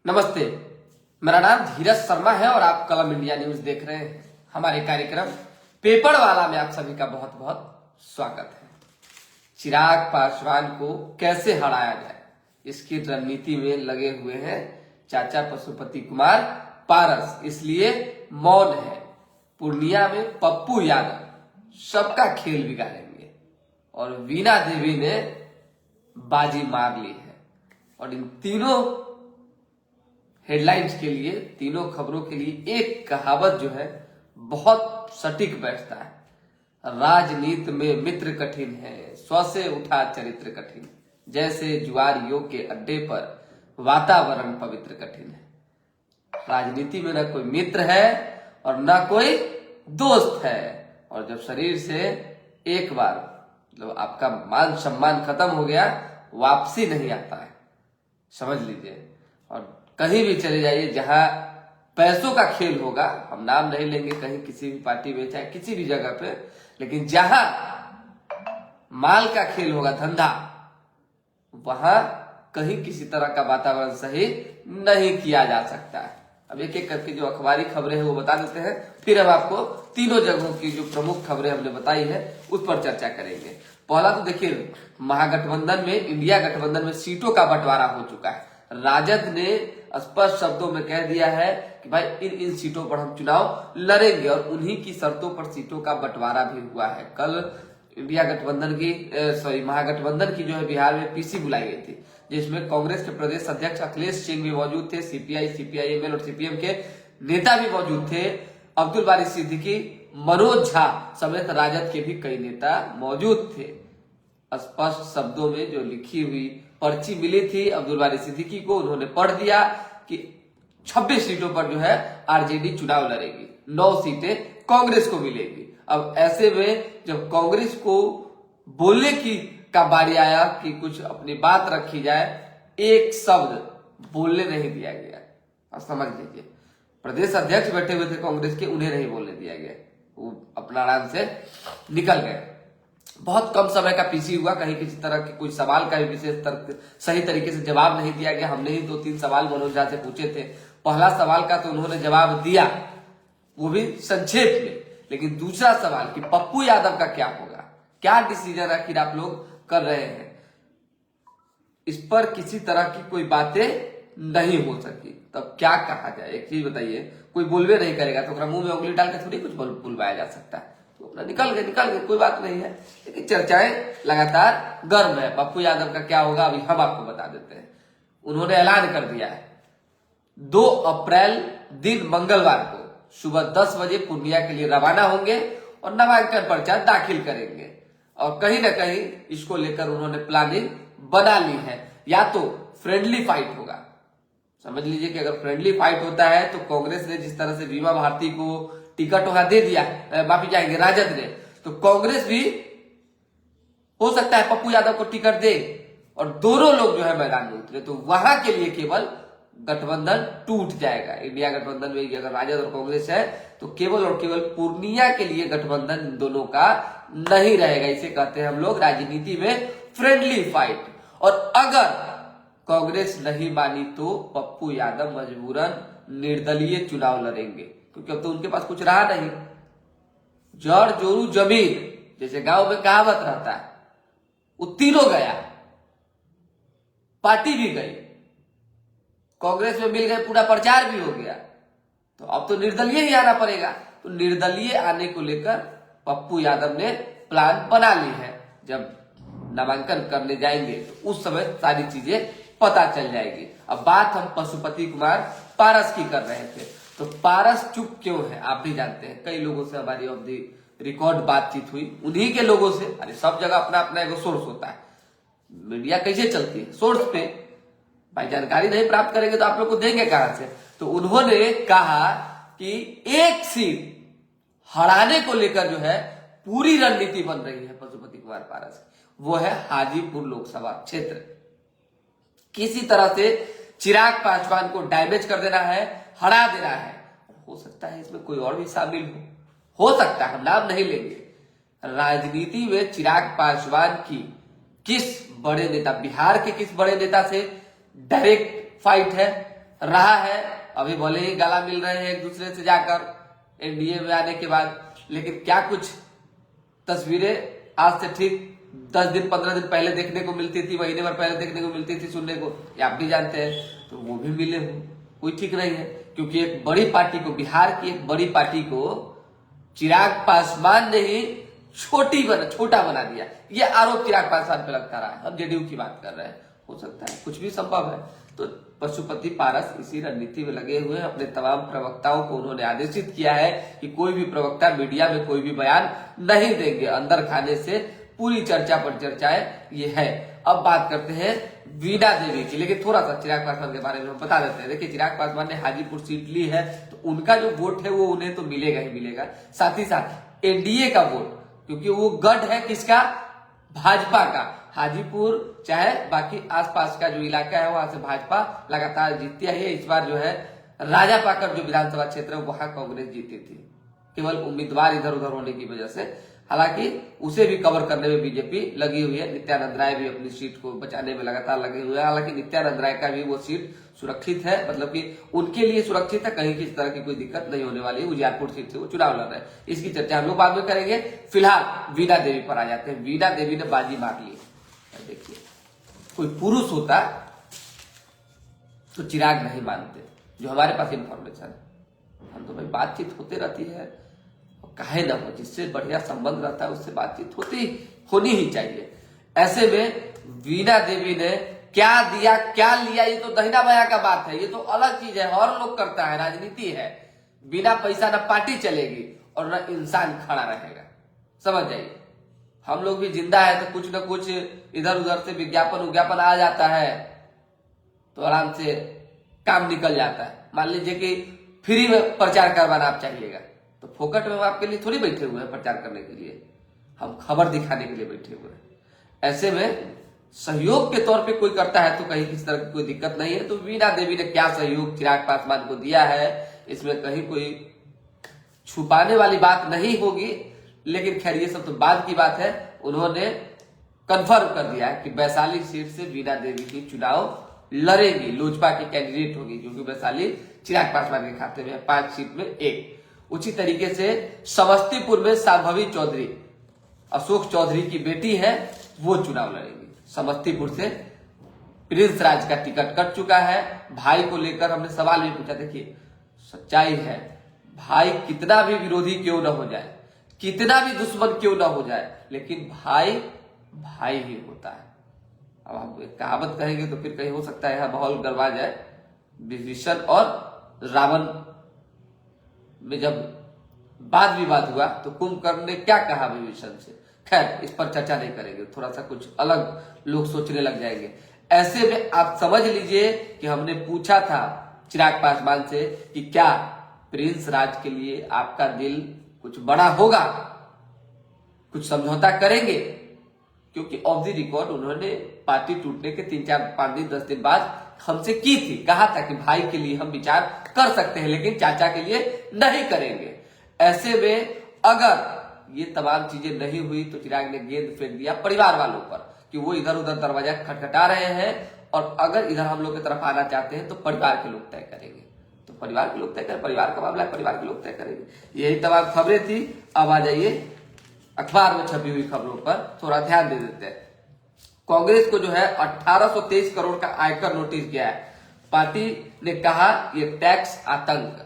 नमस्ते, मेरा नाम धीरज शर्मा है और आप कलम इंडिया न्यूज देख रहे हैं। हमारे कार्यक्रम पेपर वाला में आप सभी का बहुत बहुत स्वागत है। चिराग पासवान को कैसे हराया जाए, इसकी रणनीति में लगे हुए हैं चाचा पशुपति कुमार पारस, इसलिए मौन है। पूर्णिया में पप्पू यादव सबका खेल बिगाड़ेंगे और वीणा देवी ने बाजी मार ली है। और इन तीनों हेडलाइंस के लिए, तीनों खबरों के लिए एक कहावत जो है बहुत सटीक बैठता है, राजनीति में मित्र कठिन है, स्व से उठा चरित्र कठिन, जैसे जुआरियों के अड्डे पर वातावरण पवित्र कठिन है। राजनीति में न कोई मित्र है और न कोई दोस्त है, और जब शरीर से एक बार मतलब आपका मान सम्मान खत्म हो गया, वापसी नहीं आता है, समझ लीजिए। और कहीं भी चले जाइए जहां पैसों का खेल होगा, हम नाम नहीं लेंगे कहीं किसी भी पार्टी में चाहे किसी भी जगह पे, लेकिन जहां माल का खेल होगा, धंधा, वहां कहीं किसी तरह का वातावरण सही नहीं किया जा सकता है। अब एक एक करके जो अखबारी खबरें हैं वो बता देते हैं, फिर हम आपको तीनों जगहों की जो प्रमुख खबरें हमने बताई है उस पर चर्चा करेंगे। पहला तो देखिए, महागठबंधन में, इंडिया गठबंधन में सीटों का बंटवारा हो चुका है। राजद ने स्पष्ट शब्दों में कह दिया है कि भाई इन सीटों पर हम चुनाव लड़ेंगे, और उन्हीं की शर्तों पर सीटों का बंटवारा भी हुआ है। कल इंडिया गठबंधन की महागठबंधन की जो है बिहार में पीसी बुलाई गई थी, जिसमें कांग्रेस के प्रदेश अध्यक्ष अखिलेश सिंह भी मौजूद थे, सीपीआई, सीपीआईएमएल और सीपीएम के नेता भी मौजूद थे, अब्दुल बारी सिद्दीकी, मनोज झा समेत राजद के भी कई नेता मौजूद थे। स्पष्ट शब्दों में जो लिखी हुई पर्ची मिली थी अब्दुल बारी सिद्दीकी को, उन्होंने पढ़ दिया कि 26 सीटों पर जो है आरजेडी चुनाव लड़ेगी, 9 सीटें कांग्रेस को मिलेगी। अब ऐसे में जब कांग्रेस को बोलने की का बारी आया कि कुछ अपनी बात रखी जाए, एक शब्द बोलने नहीं दिया गया। अब समझ लीजिए, प्रदेश अध्यक्ष बैठे हुए थे कांग्रेस के, उन्हें नहीं बोलने दिया गया, वो अपना आराम से निकल गए। बहुत कम समय का पीसी हुआ, कहीं किसी तरह के कोई सवाल का भी विशेष सही तरीके से जवाब नहीं दिया गया। हमने ही 2-3 सवाल मनोज झा से पूछे थे। पहला सवाल का तो उन्होंने जवाब दिया, वो भी संक्षेप में, लेकिन दूसरा सवाल कि पप्पू यादव का क्या होगा, क्या डिसीजन आखिर आप लोग कर रहे हैं, इस पर किसी तरह की कोई बातें नहीं हो सकी। तब क्या कहा जाए, एक चीज बताइए, कोई बोलवे नहीं करेगा तो मुंह में उंगली डाल के थोड़ी कुछ बुलवाया जा सकता है। तो अपना निकल गए, कोई बात नहीं है, लेकिन चर्चाएं लगातार गर्म है। पप्पू यादव का क्या होगा अभी हम आपको बता देते हैं। उन्होंने ऐलान कर दिया है 2 अप्रैल दिन मंगलवार को सुबह 10 बजे पूर्णिया के लिए रवाना होंगे और नामांकन पर्चा दाखिल करेंगे। और कहीं ना कहीं इसको लेकर उन्होंने प्लानिंग बना ली है। या तो फ्रेंडली फाइट होगा, समझ लीजिए कि अगर फ्रेंडली फाइट होता है तो कांग्रेस ने जिस तरह से बीमा भारती को टिकट वहां दे दिया, माफी चाहेंगे राजद ने, तो कांग्रेस भी हो सकता है पप्पू यादव को टिकट दे और दोनों लोग जो है मैदान में उतरे, तो वहां के लिए केवल गठबंधन टूट जाएगा। इंडिया गठबंधन में अगर राजद और कांग्रेस है तो केवल और केवल पूर्णिया के लिए गठबंधन इन दोनों का नहीं रहेगा। इसे कहते हैं हम लोग राजनीति में फ्रेंडली फाइट। और अगर कांग्रेस नहीं मानी तो पप्पू यादव मजबूरन निर्दलीय चुनाव लड़ेंगे, क्योंकि अब तो उनके पास कुछ रहा नहीं। जड़ जोरू जमीन, जैसे गांव में कहावत रहता है, वो तीनों गया, पार्टी भी गई, कांग्रेस में मिल गए, पूरा प्रचार भी हो गया, तो अब तो निर्दलीय ही आना पड़ेगा। तो निर्दलीय आने को लेकर पप्पू यादव ने प्लान बना ली है। जब नामांकन करने जाएंगे तो उस समय सारी चीजें पता चल जाएगी। अब बात हम पशुपति कुमार पारस की कर रहे थे, तो पारस चुप क्यों है आप भी जानते हैं। कई लोगों से हमारी ऑफ द रिकॉर्ड बातचीत हुई, उन्हीं के लोगों से। अरे सब जगह अपना अपना एक सोर्स होता है, मीडिया कैसे चलती है, सोर्स पे भाई जानकारी नहीं प्राप्त करेंगे तो आप लोग को देंगे कहां से। तो उन्होंने कहा कि एक सीट हराने को लेकर जो है पूरी रणनीति बन रही है पशुपति कुमार पारस की, वो है हाजीपुर लोकसभा क्षेत्र। किसी तरह से चिराग पासवान को डैमेज कर देना है, हरा देना है। हो सकता है इसमें कोई और भी शामिल हो सकता है, हम नाम नहीं लेंगे। राजनीति में चिराग पासवान की किस बड़े नेता, बिहार के किस बड़े नेता से डायरेक्ट फाइट है, रहा है। अभी भले ही गला मिल रहे हैं एक दूसरे से जाकर एनडीए में आने के बाद, लेकिन क्या कुछ तस्वीरें आज से ठीक 10 दिन 15 दिन पहले देखने को मिलती थी, महीने भर पहले देखने को मिलती थी, सुनने को, ये आप भी जानते हैं। तो वो भी मिले हो, कोई ठीक नहीं है, क्योंकि एक बड़ी पार्टी को, बिहार की एक बड़ी पार्टी को चिराग पासवान ने ही छोटा बना दिया। ये आरोप चिराग पासवान पे लगता रहा है। हम जेडीयू की बात कर रहे हैं, हो सकता है कुछ भी संभव है। तो पशुपति पारस इसी रणनीति में लगे हुए हैं। अपने तमाम प्रवक्ताओं को उन्होंने आदेशित किया है कि कोई भी प्रवक्ता मीडिया में कोई भी बयान नहीं देंगे। अंदर खाने से पूरी चर्चा पर चर्चाएं ये है। अब बात करते हैं वीणा देवी की, लेकिन थोड़ा सा चिराग पासवान के बारे में हम बता देते हैं। देखिए, चिराग पासवान ने हाजीपुर सीट ली है, तो उनका जो वोट है वो उन्हें तो मिलेगा ही मिलेगा, साथ ही साथ एनडीए का वोट, क्योंकि वो गढ़ है किसका, भाजपा का। हाजीपुर चाहे बाकी आसपास का जो इलाका है वहां से भाजपा लगातार जीतती है। इस बार जो है राजापाकर जो विधानसभा क्षेत्र है वहां कांग्रेस जीती थी, केवल उम्मीदवार इधर उधर होने की वजह से। हालांकि उसे भी कवर करने में बीजेपी लगी हुई है। नित्यानंद राय भी अपनी सीट को बचाने में लगातार लगे हुए हैं। हालांकि नित्यानंद राय का भी वो सीट सुरक्षित है, मतलब कि उनके लिए सुरक्षित है, कहीं किसी तरह की कोई दिक्कत नहीं होने वाली है। उजियारपुर सीट से वो चुनाव लड़ रहे हैं, इसकी चर्चा हम लोग बाद में करेंगे। फिलहाल वीणा देवी पर आ जाते हैं। वीणा देवी ने बाजी मार ली। देखिए, कोई पुरुष होता तो चिराग नहीं मानते, जो हमारे पास इंफॉर्मेशन, हम तो भाई बातचीत होते रहती है, काहे ना हो, जिससे बढ़िया संबंध रहता है उससे बातचीत होनी ही चाहिए। ऐसे में वीणा देवी ने क्या दिया क्या लिया, ये तो दहिना बाया का बात है, ये तो अलग चीज है, और लोग करता है, राजनीति है। बिना पैसा ना पार्टी चलेगी और ना इंसान खड़ा रहेगा, समझ जाइए। हम लोग भी जिंदा है तो कुछ ना कुछ इधर उधर से विज्ञापन आ जाता है तो आराम से काम निकल जाता है। मान लीजिए कि फ्री में प्रचार करवाना आप चाहिएगा तो फोकट में हम आपके लिए थोड़ी बैठे हुए हैं प्रचार करने के लिए, हम खबर दिखाने के लिए बैठे हुए हैं। ऐसे में सहयोग के तौर पे कोई करता है तो कहीं किसी तरह की कोई दिक्कत नहीं है। तो वीणा देवी ने क्या सहयोग चिराग पासवान को दिया है, इसमें कहीं कोई छुपाने वाली बात नहीं होगी। लेकिन खैर ये सब तो बाद की बात है। उन्होंने कंफर्म कर दिया है कि वैशाली सीट से वीणा देवी की चुनाव लड़ेगी, लोजपा की कैंडिडेट होगी, क्योंकि वैशाली चिराग पासवान के खाते में है, 5 सीट में 1। उसी तरीके से समस्तीपुर में संभवी चौधरी, अशोक चौधरी की बेटी है, वो चुनाव लड़ेगी। समस्तीपुर से प्रिंस राज का टिकट कट चुका है। भाई को लेकर हमने सवाल भी पूछा। देखिए, सच्चाई है, भाई कितना भी विरोधी क्यों ना हो जाए, कितना भी दुश्मन क्यों ना हो जाए, लेकिन भाई भाई ही होता है। अब हम एक कहावत कहेंगे तो फिर कहीं हो सकता है यह माहौल गड़बड़ा जाए। विभीषण और रावण में जब वाद विवाद हुआ तो कुंभकर्ण ने क्या कहा विभीषण से, खैर इस पर चर्चा नहीं करेंगे, थोड़ा सा कुछ अलग लोग सोचने लग जाएंगे। ऐसे में आप समझ लीजिए कि हमने पूछा था चिराग पासवान से कि क्या प्रिंस राज के लिए आपका दिल कुछ बड़ा होगा, कुछ समझौता करेंगे, क्योंकि ऑफ द रिकॉर्ड उन्होंने पार्टी टूटने के 3-4-5 दिन 10 दिन बाद हमसे की थी, कहा था कि भाई के लिए हम विचार कर सकते हैं लेकिन चाचा के लिए नहीं करेंगे। ऐसे में अगर ये तमाम चीजें नहीं हुई तो चिराग ने गेंद फेंक दिया परिवार वालों पर कि वो इधर उधर दरवाजा खटखटा रहे हैं, और अगर इधर हम लोग की तरफ आना चाहते हैं तो परिवार के लोग तय करेंगे। तो परिवार के लोग तय करें, परिवार का मामला है, परिवार के लोग तय करेंगे। यही तमाम खबरें थी। अब आ जाइए अखबार में छपी हुई खबरों पर थोड़ा ध्यान दे देते हैं। कांग्रेस को जो है 1823 करोड़ का आयकर नोटिस गया है। पार्टी ने कहा ये टैक्स आतंक,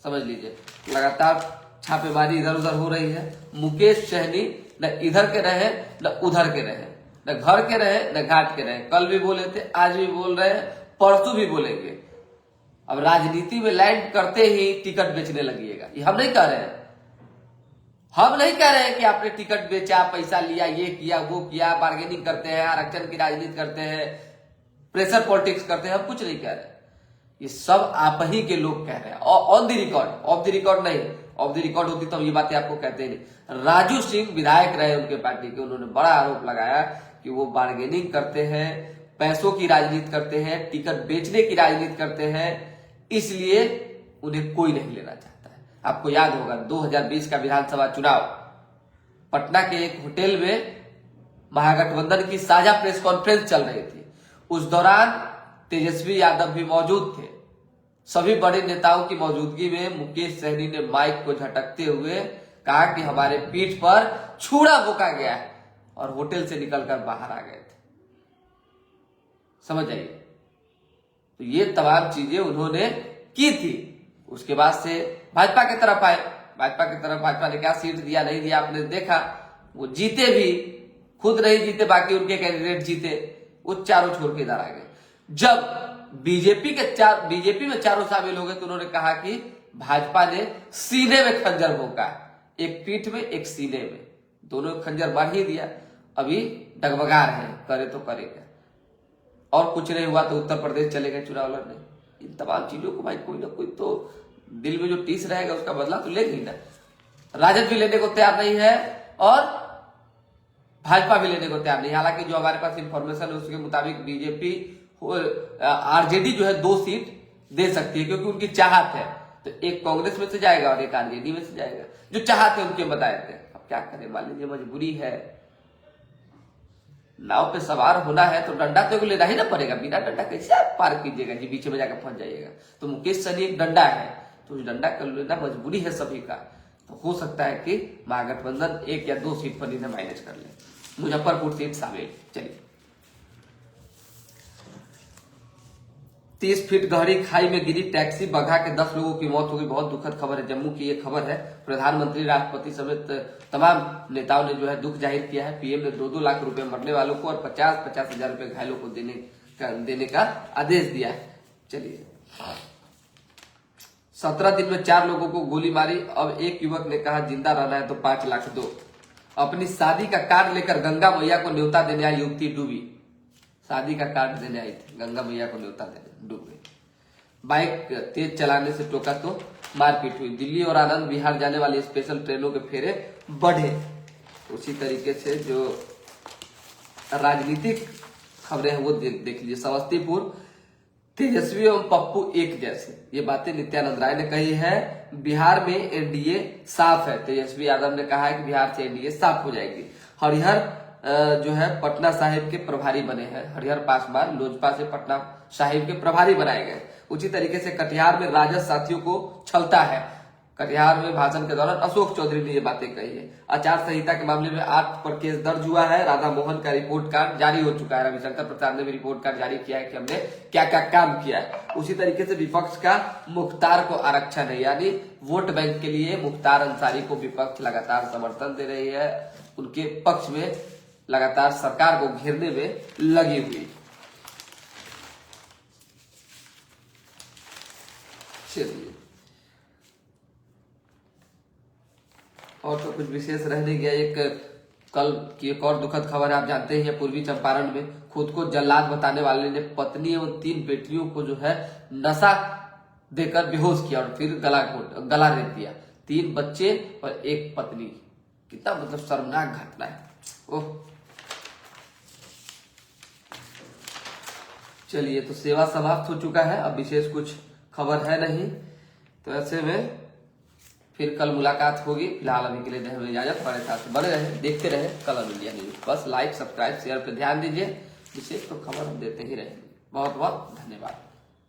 समझ लीजिए, लगातार छापेमारी इधर उधर हो रही है। मुकेश सहनी न इधर के रहे न उधर के रहे, न घर के रहे न घाट के रहे। कल भी बोले थे, आज भी बोल रहे हैं, परसों भी बोलेंगे। अब राजनीति में लैंड करते ही टिकट बेचने लगिएगा, ये हम नहीं कह रहे हैं। हम नहीं कह रहे हैं कि आपने टिकट बेचा, पैसा लिया, ये किया वो किया, बार्गेनिंग करते हैं, आरक्षण की राजनीति करते हैं, प्रेशर पॉलिटिक्स करते हैं, हम कुछ नहीं कह रहे। ये सब आप ही के लोग कह रहे हैं, on the record, of the record नहीं। ऑफ द रिकॉर्ड होती तो हम ये बातें आपको कहते नहीं। राजू सिंह विधायक रहे उनके पार्टी के, उन्होंने बड़ा आरोप लगाया कि वो बार्गेनिंग करते हैं, पैसों की राजनीति करते हैं, टिकट बेचने की राजनीति करते हैं, इसलिए उन्हें कोई नहीं लेना चाहता है। आपको याद होगा 2020 का विधानसभा चुनाव, पटना के एक होटल में महागठबंधन की साझा प्रेस कॉन्फ्रेंस चल रही थी। उस दौरान तेजस्वी यादव भी मौजूद थे। सभी बड़े नेताओं की मौजूदगी में मुकेश सहनी ने माइक को झटकते हुए कहा कि हमारे पीठ पर छुरा बोका गया है और होटल से निकलकर बाहर आ गए थे। समझ आइए, तो ये तमाम चीजें उन्होंने की थी। उसके बाद से भाजपा की तरफ आए। भाजपा ने क्या सीट दिया नहीं दिया आपने देखा। वो जीते भी, खुद नहीं जीते, बाकी उनके कैंडिडेट जीते, वो चारों छोड़ के इधर आ गए। जब बीजेपी में चारों शामिल हो गए तो उन्होंने कहा कि भाजपा ने सीने में खंजर भोंका, एक पीठ में एक सीने में, दोनों खंजर मार ही दिया। अभी डगमगा रहे हैं, करे तो करेगा, और कुछ नहीं हुआ तो उत्तर प्रदेश चले गए चुनाव लड़ने। इन तमाम चीजों को भाई कोई ना कोई तो दिल में जो टीस रहेगा उसका बदला तो लेगी ना। राजद भी लेने को तैयार नहीं है और भाजपा भी लेने को तैयार नहीं। हालांकि जो हमारे पास इंफॉर्मेशन है उसके मुताबिक बीजेपी आरजेडी जो है 2 सीट दे सकती है, क्योंकि उनकी चाहत है। तो एक कांग्रेस में से जाएगा और एक आरजेडी में से जाएगा, जो चाहत है उनके बताए थे। अब क्या करें, मान लीजिए मजबूरी है, नाव पे सवार होना है तो डंडा तो लेना ही ना पड़ेगा। बिना डंडा कैसे आप पार कीजिएगा जी, बीच में जाकर फंस जाइएगा। तो मुकेश सहनी एक डंडा है, तो उस डंडा का लेना मजबूरी है सभी का। तो हो सकता है कि महागठबंधन 1 या 2 सीट पर इन्हें मैनेज कर ले। मुजफ्फरपुर सीट शामिल। चलिए, 30 फीट गहरी खाई में गिरी टैक्सी, बगहा के 10 लोगों की मौत हो गई। बहुत दुखद खबर है, जम्मू की ये खबर है। प्रधानमंत्री, राष्ट्रपति समेत तमाम नेताओं ने जो है दुख जाहिर किया है। पीएम ने 2-2 लाख रुपए मरने वालों को और 50-50 हजार रुपए घायलों को देने का आदेश दिया है। चलिए, 17 दिन में 4 लोगों को गोली मारी। अब एक युवक ने कहा जिंदा रहना है तो 5 लाख दो। अपनी शादी का कार्ड लेकर गंगा मैया को न्योता देने आई युवती डूबी। शादी का कार्ड देने आई थी, गंगा मैया को न्योता देने डूब गई। बाइक तेज चलाने से टोका तो मारपीट हुई। दिल्ली और आनंद विहार जाने वाली स्पेशल ट्रेनों के फेरे बढ़े। उसी तरीके से जो राजनीतिक खबरें हैं वो देख लीजिए। समस्तीपुर, तेजस्वी एवं पप्पू एक जैसे, ये बातें नित्यानंद राय ने कही है। बिहार में एनडीए साफ है, तेजस्वी यादव ने कहा है कि बिहार से एनडीए साफ हो जाएगी। हरिहर जो है पटना साहिब के प्रभारी बने हैं। हरिहर पासवान लोजपा से पटना साहिब के प्रभारी बनाए गए। उसी तरीके से कटिहार में राजद साथियों को छलता है। कटिहार में भाषण के दौरान अशोक चौधरी ने ये बातें कही है। आचार संहिता के मामले में 8 पर केस दर्ज हुआ है। राधा मोहन का रिपोर्ट कार्ड जारी हो चुका है। रविशंकर प्रसाद ने भी रिपोर्ट कार्ड जारी किया है कि हमने क्या क्या काम किया है। उसी तरीके से विपक्ष का मुख्तार को आरक्षण है, यानी वोट बैंक के लिए मुख्तार अंसारी को विपक्ष लगातार समर्थन दे रही है। उनके पक्ष में लगातार सरकार को घेरने में लगी हुई। चलिए, और तो कुछ विशेष रह नहीं गया। एक कल की एक और दुखद खबर है, आप जानते हैं पूर्वी चंपारण में खुद को जल्लाद बताने वाले ने पत्नी एवं 3 बेटियों को जो है नशा देकर बेहोश किया और फिर गला रेत दिया। 3 बच्चे और 1 पत्नी। कितना मतलब शर्मनाक घटना है। ओह, चलिए, तो सेवा समाप्त हो चुका है, अब विशेष कुछ खबर है नहीं। तो ऐसे में फिर कल मुलाकात होगी। फिलहाल अभी के लिए हमें इजाजत। हमारे साथ बने रहे, देखते रहे कलम इंडिया न्यूज। बस लाइक, सब्सक्राइब, शेयर पे ध्यान दीजिए। विशेष तो खबर हम देते ही रहेंगे। बहुत बहुत धन्यवाद।